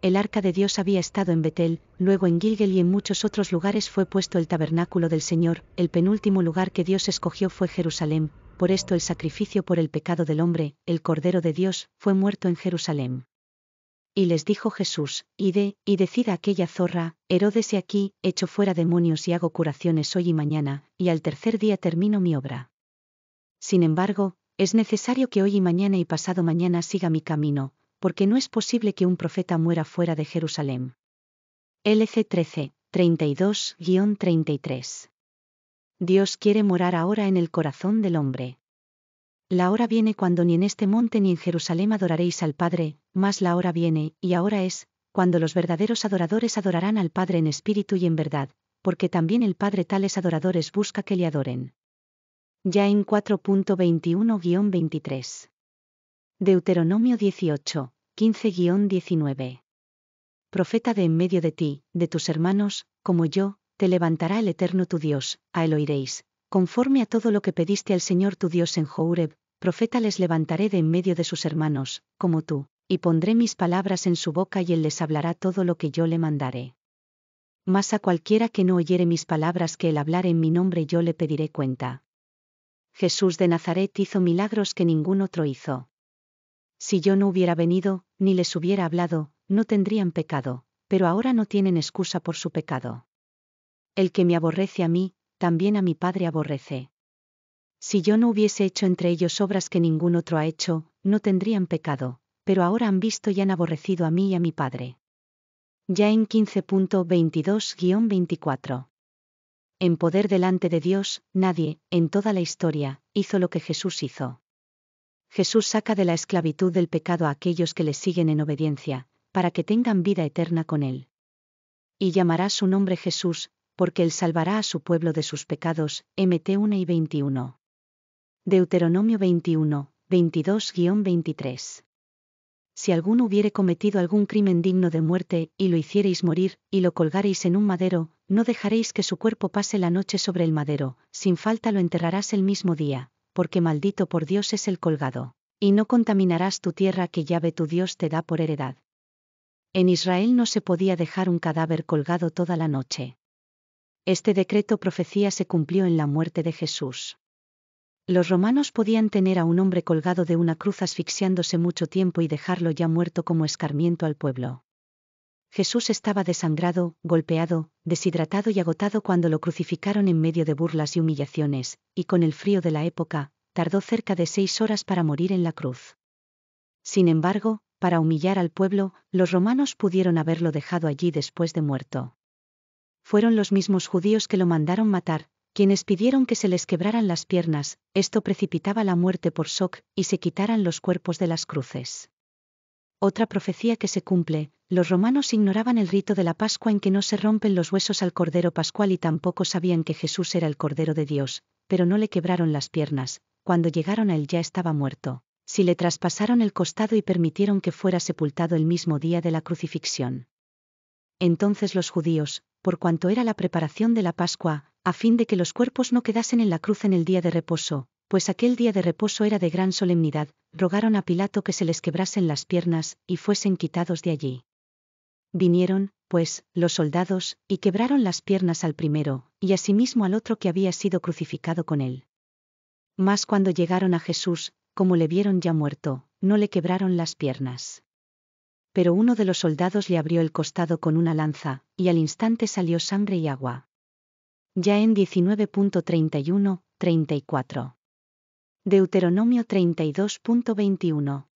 El arca de Dios había estado en Betel, luego en Gilgal y en muchos otros lugares fue puesto el tabernáculo del Señor. El penúltimo lugar que Dios escogió fue Jerusalén, por esto el sacrificio por el pecado del hombre, el Cordero de Dios, fue muerto en Jerusalén. Y les dijo Jesús: id, y decid a aquella zorra: Herodes, he aquí, echo fuera demonios y hago curaciones hoy y mañana, y al tercer día termino mi obra. Sin embargo, es necesario que hoy y mañana y pasado mañana siga mi camino, porque no es posible que un profeta muera fuera de Jerusalén. LC 13, 32-33. Dios quiere morar ahora en el corazón del hombre. La hora viene cuando ni en este monte ni en Jerusalén adoraréis al Padre, mas la hora viene, y ahora es, cuando los verdaderos adoradores adorarán al Padre en espíritu y en verdad, porque también el Padre tales adoradores busca que le adoren. Ya en 4.21-23. Deuteronomio 18, 15-19. Profeta de en medio de ti, de tus hermanos, como yo, te levantará el Eterno tu Dios, a él oiréis, conforme a todo lo que pediste al Señor tu Dios en Horeb, profeta les levantaré de en medio de sus hermanos, como tú, y pondré mis palabras en su boca y él les hablará todo lo que yo le mandare. Mas a cualquiera que no oyere mis palabras que él hablare en mi nombre yo le pediré cuenta. Jesús de Nazaret hizo milagros que ningún otro hizo. Si yo no hubiera venido, ni les hubiera hablado, no tendrían pecado, pero ahora no tienen excusa por su pecado. El que me aborrece a mí, también a mi Padre aborrece. Si yo no hubiese hecho entre ellos obras que ningún otro ha hecho, no tendrían pecado, pero ahora han visto y han aborrecido a mí y a mi Padre. Ya en 15.22-24. En poder delante de Dios, nadie, en toda la historia, hizo lo que Jesús hizo. Jesús saca de la esclavitud del pecado a aquellos que le siguen en obediencia, para que tengan vida eterna con él. Y llamará su nombre Jesús, porque él salvará a su pueblo de sus pecados. Mt 1 y 21. Deuteronomio 21, 22-23. Si alguno hubiere cometido algún crimen digno de muerte, y lo hiciereis morir, y lo colgareis en un madero, no dejaréis que su cuerpo pase la noche sobre el madero, sin falta lo enterrarás el mismo día, porque maldito por Dios es el colgado. Y no contaminarás tu tierra que Yahvé tu Dios te da por heredad. En Israel no se podía dejar un cadáver colgado toda la noche. Este decreto profecía se cumplió en la muerte de Jesús. Los romanos podían tener a un hombre colgado de una cruz asfixiándose mucho tiempo y dejarlo ya muerto como escarmiento al pueblo. Jesús estaba desangrado, golpeado, deshidratado y agotado cuando lo crucificaron en medio de burlas y humillaciones, y con el frío de la época, tardó cerca de 6 horas para morir en la cruz. Sin embargo, para humillar al pueblo, los romanos pudieron haberlo dejado allí después de muerto. Fueron los mismos judíos que lo mandaron matar, quienes pidieron que se les quebraran las piernas, esto precipitaba la muerte por shock, y se quitaran los cuerpos de las cruces. Otra profecía que se cumple: los romanos ignoraban el rito de la Pascua en que no se rompen los huesos al Cordero Pascual y tampoco sabían que Jesús era el Cordero de Dios, pero no le quebraron las piernas, cuando llegaron a él ya estaba muerto, si le traspasaron el costado y permitieron que fuera sepultado el mismo día de la crucifixión. Entonces los judíos, por cuanto era la preparación de la Pascua, a fin de que los cuerpos no quedasen en la cruz en el día de reposo, pues aquel día de reposo era de gran solemnidad, rogaron a Pilato que se les quebrasen las piernas, y fuesen quitados de allí. Vinieron, pues, los soldados, y quebraron las piernas al primero, y asimismo al otro que había sido crucificado con él. Mas cuando llegaron a Jesús, como le vieron ya muerto, no le quebraron las piernas. Pero uno de los soldados le abrió el costado con una lanza, y al instante salió sangre y agua. Ya en 19.31-34. Deuteronomio 32.21.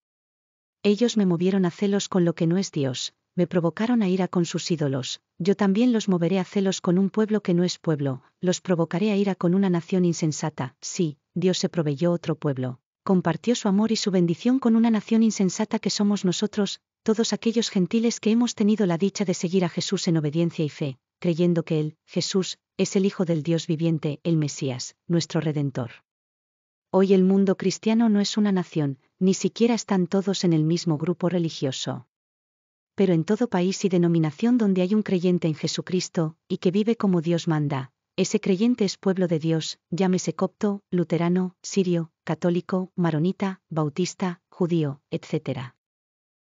Ellos me movieron a celos con lo que no es Dios, me provocaron a ira con sus ídolos, yo también los moveré a celos con un pueblo que no es pueblo, los provocaré a ira con una nación insensata. Sí, Dios se proveyó otro pueblo, compartió su amor y su bendición con una nación insensata que somos nosotros, todos aquellos gentiles que hemos tenido la dicha de seguir a Jesús en obediencia y fe, creyendo que Él, Jesús, es el Hijo del Dios viviente, el Mesías, nuestro Redentor. Hoy el mundo cristiano no es una nación, ni siquiera están todos en el mismo grupo religioso. Pero en todo país y denominación donde hay un creyente en Jesucristo, y que vive como Dios manda, ese creyente es pueblo de Dios, llámese copto, luterano, sirio, católico, maronita, bautista, judío, etc.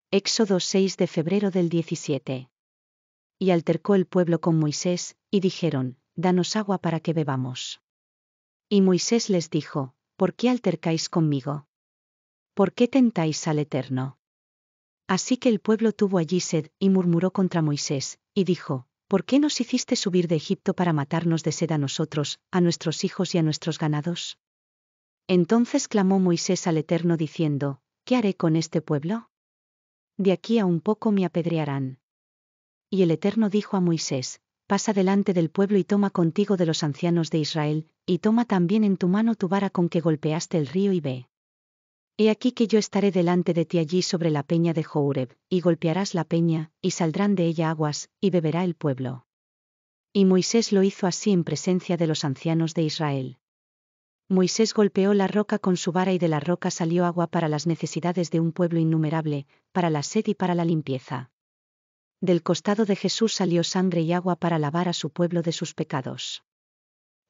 Éxodo 6 de febrero del 17. Y altercó el pueblo con Moisés, y dijeron, danos agua para que bebamos. Y Moisés les dijo, ¿por qué altercáis conmigo? ¿Por qué tentáis al Eterno? Así que el pueblo tuvo allí sed, y murmuró contra Moisés, y dijo, ¿por qué nos hiciste subir de Egipto para matarnos de sed a nosotros, a nuestros hijos y a nuestros ganados? Entonces clamó Moisés al Eterno diciendo, ¿qué haré con este pueblo? De aquí a un poco me apedrearán. Y el Eterno dijo a Moisés, pasa delante del pueblo y toma contigo de los ancianos de Israel, y toma también en tu mano tu vara con que golpeaste el río y ve. He aquí que yo estaré delante de ti allí sobre la peña de Horeb, y golpearás la peña, y saldrán de ella aguas, y beberá el pueblo. Y Moisés lo hizo así en presencia de los ancianos de Israel. Moisés golpeó la roca con su vara y de la roca salió agua para las necesidades de un pueblo innumerable, para la sed y para la limpieza. Del costado de Jesús salió sangre y agua para lavar a su pueblo de sus pecados.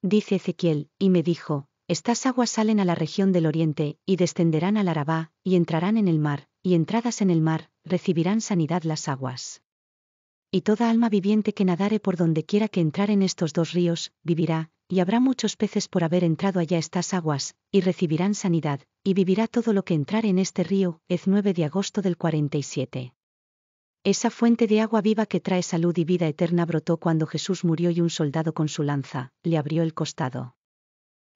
Dice Ezequiel, y me dijo, estas aguas salen a la región del oriente, y descenderán al Arabá, y entrarán en el mar, y entradas en el mar, recibirán sanidad las aguas. Y toda alma viviente que nadare por donde quiera que entrar en estos dos ríos, vivirá, y habrá muchos peces por haber entrado allá estas aguas, y recibirán sanidad, y vivirá todo lo que entrare en este río. 9 de agosto del 47. Esa fuente de agua viva que trae salud y vida eterna brotó cuando Jesús murió y un soldado con su lanza le abrió el costado.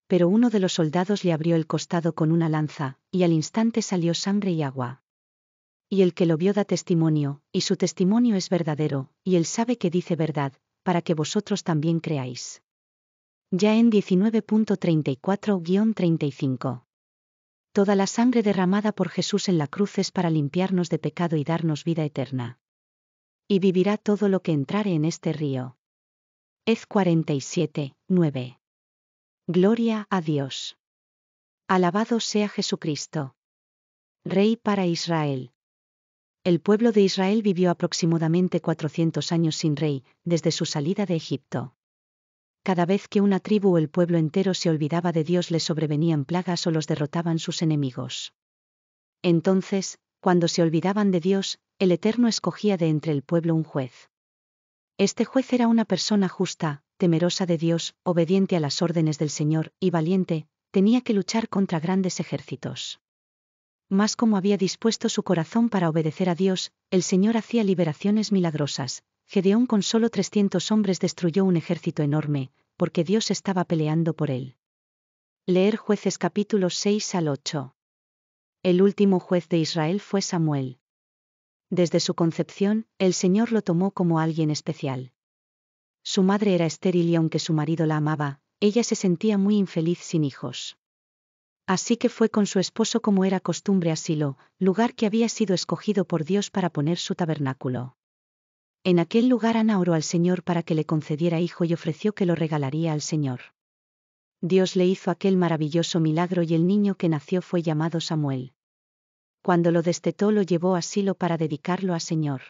Pero uno de los soldados le abrió el costado con una lanza, y al instante salió sangre y agua. Y el que lo vio da testimonio, y su testimonio es verdadero, y él sabe que dice verdad, para que vosotros también creáis. Ya en 19.34-35. Toda la sangre derramada por Jesús en la cruz es para limpiarnos de pecado y darnos vida eterna. Y vivirá todo lo que entrare en este río. 47, 9. Gloria a Dios. Alabado sea Jesucristo. Rey para Israel. El pueblo de Israel vivió aproximadamente 400 años sin rey, desde su salida de Egipto. Cada vez que una tribu o el pueblo entero se olvidaba de Dios les sobrevenían plagas o los derrotaban sus enemigos. Entonces, cuando se olvidaban de Dios, el Eterno escogía de entre el pueblo un juez. Este juez era una persona justa, temerosa de Dios, obediente a las órdenes del Señor, y valiente, tenía que luchar contra grandes ejércitos. Mas como había dispuesto su corazón para obedecer a Dios, el Señor hacía liberaciones milagrosas. Gedeón con solo 300 hombres destruyó un ejército enorme, porque Dios estaba peleando por él. Leer Jueces capítulos 6 al 8. El último juez de Israel fue Samuel. Desde su concepción, el Señor lo tomó como alguien especial. Su madre era estéril y aunque su marido la amaba, ella se sentía muy infeliz sin hijos. Así que fue con su esposo como era costumbre a Silo, lugar que había sido escogido por Dios para poner su tabernáculo. En aquel lugar Ana oró al Señor para que le concediera hijo y ofreció que lo regalaría al Señor. Dios le hizo aquel maravilloso milagro y el niño que nació fue llamado Samuel. Cuando lo destetó lo llevó a Silo para dedicarlo al Señor.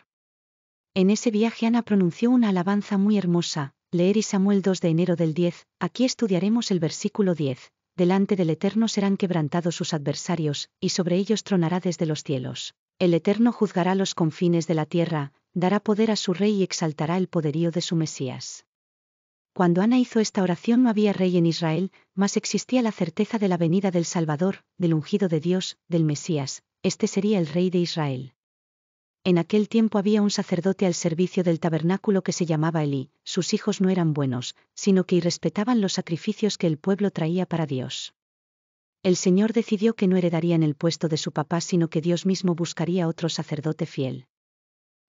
En ese viaje Ana pronunció una alabanza muy hermosa. Leer y Samuel 2 de enero del 10, aquí estudiaremos el versículo 10. Delante del Eterno serán quebrantados sus adversarios, y sobre ellos tronará desde los cielos. El Eterno juzgará los confines de la tierra, dará poder a su rey y exaltará el poderío de su Mesías. Cuando Ana hizo esta oración no había rey en Israel, mas existía la certeza de la venida del Salvador, del ungido de Dios, del Mesías. Este sería el rey de Israel. En aquel tiempo había un sacerdote al servicio del tabernáculo que se llamaba Elí. Sus hijos no eran buenos, sino que irrespetaban los sacrificios que el pueblo traía para Dios. El Señor decidió que no heredarían el puesto de su papá, sino que Dios mismo buscaría otro sacerdote fiel.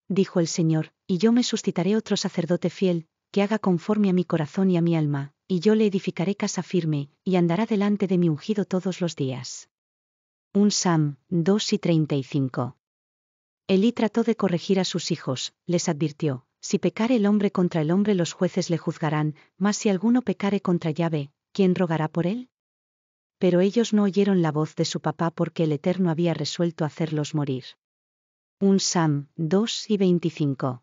Dijo el Señor, y yo me suscitaré otro sacerdote fiel, que haga conforme a mi corazón y a mi alma, y yo le edificaré casa firme, y andará delante de mi ungido todos los días. 1 Sam 2 y 35. Elí trató de corregir a sus hijos, les advirtió, si pecare el hombre contra el hombre los jueces le juzgarán, mas si alguno pecare contra Yahvé, ¿quién rogará por él? Pero ellos no oyeron la voz de su papá porque el Eterno había resuelto hacerlos morir. 1 Sam 2 y 25.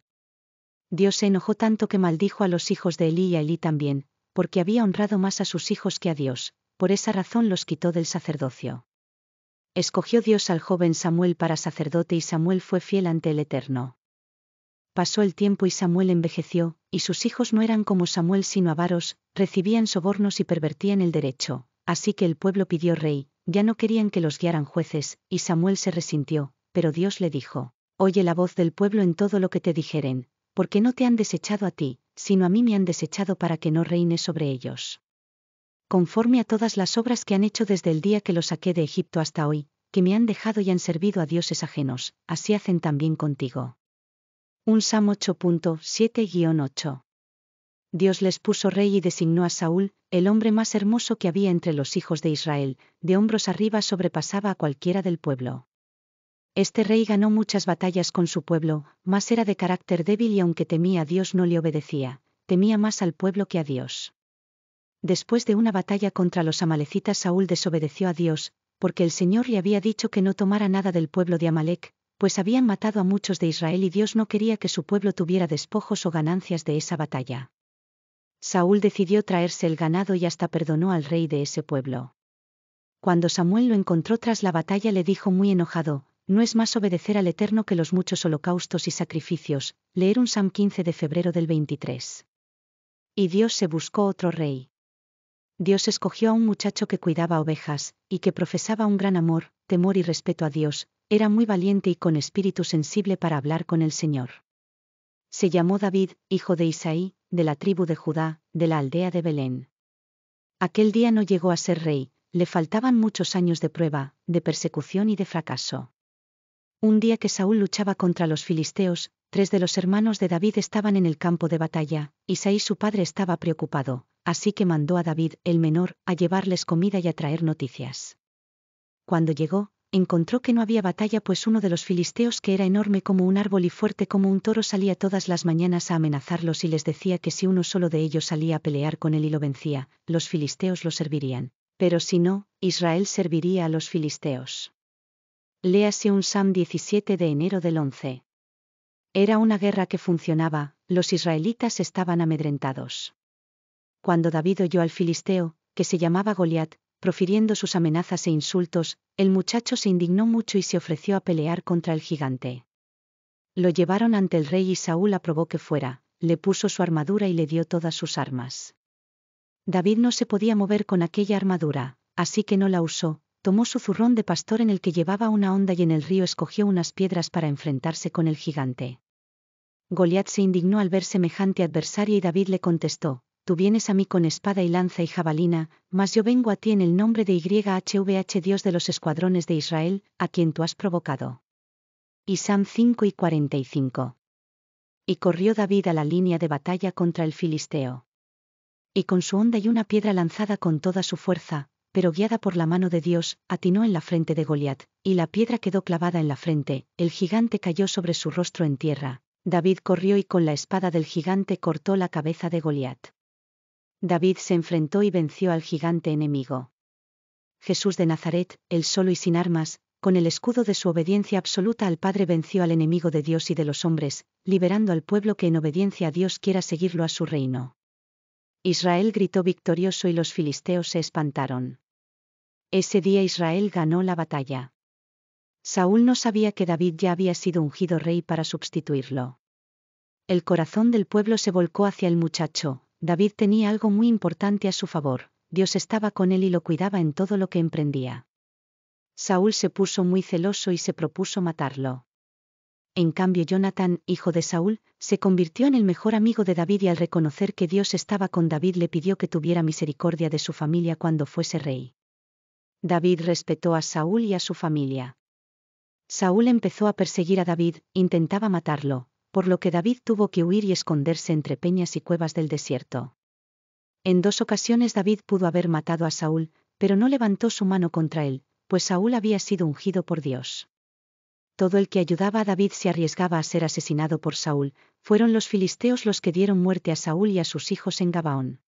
Dios se enojó tanto que maldijo a los hijos de Elí y a Elí también, porque había honrado más a sus hijos que a Dios, por esa razón los quitó del sacerdocio. Escogió Dios al joven Samuel para sacerdote y Samuel fue fiel ante el Eterno. Pasó el tiempo y Samuel envejeció, y sus hijos no eran como Samuel sino avaros, recibían sobornos y pervertían el derecho, así que el pueblo pidió rey, ya no querían que los guiaran jueces, y Samuel se resintió, pero Dios le dijo: Oye la voz del pueblo en todo lo que te dijeren, porque no te han desechado a ti, sino a mí me han desechado para que no reine sobre ellos. Conforme a todas las obras que han hecho desde el día que los saqué de Egipto hasta hoy, que me han dejado y han servido a dioses ajenos, así hacen también contigo. Un Sam 8.7-8. Dios les puso rey y designó a Saúl, el hombre más hermoso que había entre los hijos de Israel, de hombros arriba sobrepasaba a cualquiera del pueblo. Este rey ganó muchas batallas con su pueblo, mas era de carácter débil y aunque temía a Dios no le obedecía, temía más al pueblo que a Dios. Después de una batalla contra los amalecitas Saúl desobedeció a Dios, porque el Señor le había dicho que no tomara nada del pueblo de Amalec, pues habían matado a muchos de Israel y Dios no quería que su pueblo tuviera despojos o ganancias de esa batalla. Saúl decidió traerse el ganado y hasta perdonó al rey de ese pueblo. Cuando Samuel lo encontró tras la batalla le dijo muy enojado: no es más obedecer al Eterno que los muchos holocaustos y sacrificios. Leer un Sam 15 de febrero del 23. Y Dios se buscó otro rey. Dios escogió a un muchacho que cuidaba ovejas, y que profesaba un gran amor, temor y respeto a Dios, era muy valiente y con espíritu sensible para hablar con el Señor. Se llamó David, hijo de Isaí, de la tribu de Judá, de la aldea de Belén. Aquel día no llegó a ser rey, le faltaban muchos años de prueba, de persecución y de fracaso. Un día que Saúl luchaba contra los filisteos, 3 de los hermanos de David estaban en el campo de batalla, Isaí su padre estaba preocupado, así que mandó a David, el menor, a llevarles comida y a traer noticias. Cuando llegó, encontró que no había batalla pues uno de los filisteos que era enorme como un árbol y fuerte como un toro salía todas las mañanas a amenazarlos y les decía que si uno solo de ellos salía a pelear con él y lo vencía, los filisteos lo servirían, pero si no, Israel serviría a los filisteos. Léase un Sam 17 de enero del 11. Era una guerra que funcionaba, los israelitas estaban amedrentados. Cuando David oyó al filisteo, que se llamaba Goliat, profiriendo sus amenazas e insultos, el muchacho se indignó mucho y se ofreció a pelear contra el gigante. Lo llevaron ante el rey y Saúl aprobó que fuera, le puso su armadura y le dio todas sus armas. David no se podía mover con aquella armadura, así que no la usó, tomó su zurrón de pastor en el que llevaba una honda y en el río escogió unas piedras para enfrentarse con el gigante. Goliat se indignó al ver semejante adversario y David le contestó: tú vienes a mí con espada y lanza y jabalina, mas yo vengo a ti en el nombre de YHVH Dios de los escuadrones de Israel, a quien tú has provocado. Y Sam 5:45. Y corrió David a la línea de batalla contra el filisteo. Y con su honda y una piedra lanzada con toda su fuerza, pero guiada por la mano de Dios, atinó en la frente de Goliat, y la piedra quedó clavada en la frente, el gigante cayó sobre su rostro en tierra. David corrió y con la espada del gigante cortó la cabeza de Goliat. David se enfrentó y venció al gigante enemigo. Jesús de Nazaret, él solo y sin armas, con el escudo de su obediencia absoluta al Padre venció al enemigo de Dios y de los hombres, liberando al pueblo que en obediencia a Dios quiera seguirlo a su reino. Israel gritó victorioso y los filisteos se espantaron. Ese día Israel ganó la batalla. Saúl no sabía que David ya había sido ungido rey para sustituirlo. El corazón del pueblo se volcó hacia el muchacho. David tenía algo muy importante a su favor, Dios estaba con él y lo cuidaba en todo lo que emprendía. Saúl se puso muy celoso y se propuso matarlo. En cambio Jonatán, hijo de Saúl, se convirtió en el mejor amigo de David y al reconocer que Dios estaba con David le pidió que tuviera misericordia de su familia cuando fuese rey. David respetó a Saúl y a su familia. Saúl empezó a perseguir a David, intentaba matarlo, por lo que David tuvo que huir y esconderse entre peñas y cuevas del desierto. En 2 ocasiones David pudo haber matado a Saúl, pero no levantó su mano contra él, pues Saúl había sido ungido por Dios. Todo el que ayudaba a David se arriesgaba a ser asesinado por Saúl, fueron los filisteos los que dieron muerte a Saúl y a sus hijos en Gabaón.